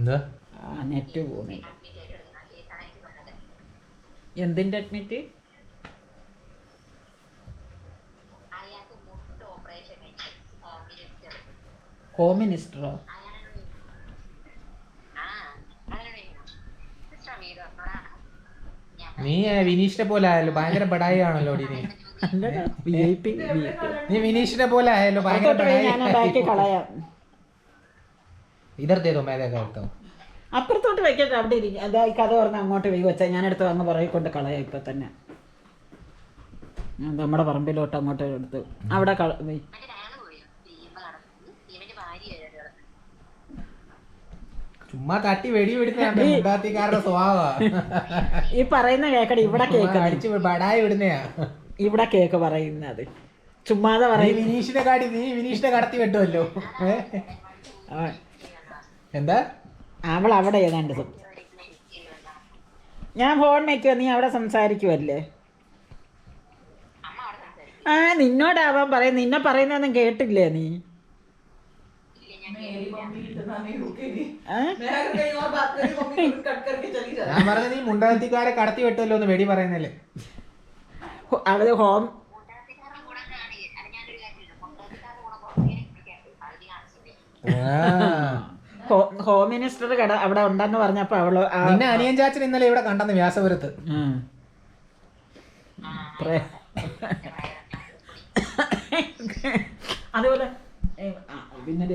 എന്താ നെറ്റ് പോണേ. എന്തിന്റെ അഡ്മിറ്റ്? ഹോം മിനിസ്റ്ററോ? നീ വിനീഷിനെ പോലെ ആയല്ലോ, ഭയങ്കര ബടായി ആണല്ലോ നീ. നീ വിനീഷിനെ പോലെ ആയല്ലോ, ഭയങ്കര കളയാം. ഇതർത്തേതോ മേലേക്കാട്ടോ അപ്പുറത്തോട്ട് വെക്കട്ടെ, അവിടെ ഇരിക്കും. അതാ ഈ കഥ പറഞ്ഞ അങ്ങോട്ട് പോയി വെച്ചാൽ ഞാനെടുത്ത് അങ്ങ് പുറകെ കൊണ്ട് കളയാം. ഇപ്പം തന്നെ നമ്മുടെ പറമ്പിലോട്ട് അങ്ങോട്ട് എടുത്ത് അവിടെ ചുമ്മാ തട്ടി വെടി വെടിക്കാരുടെ സ്വഭാവമാണ് ഈ പറയുന്ന കേക്കടി. ഇവിടെ കേക്ക് ബടായി വിടുന്നയാ. ഇവിടെ കേക്ക് പറയുന്നത് ചുമ്മാതെ പറയും. വിനീഷിനെ കടത്തി വെട്ടുമല്ലോ. എന്താ അവൾ അവിടെ ഏതാണ്ട് ഞാൻ ഫോൺ വയ്ക്കുക, നീ അവിടെ സംസാരിക്കുവല്ലേ. നിന്നോടാവാൻ പറയും. നിന്നെ പറയുന്നൊന്നും കേട്ടില്ലേ നീ? ഞാൻ പറഞ്ഞ നീ മുണ്ടാത്തിക്കാരെ കടത്തി വെട്ടുമല്ലോ എന്ന് വെടി പറയുന്നല്ലേ. അത് ഹോം ഹോം മിനിസ്റ്റർ കട അവിടെ ഉണ്ടെന്ന് പറഞ്ഞപ്പോ അവള് നിന്നെ അനിയൻ ചാച്ചൻ ഇന്നലെ ഇവിടെ കണ്ടെന്ന് വ്യാസപുരത്ത്. അതുപോലെ പിന്നെ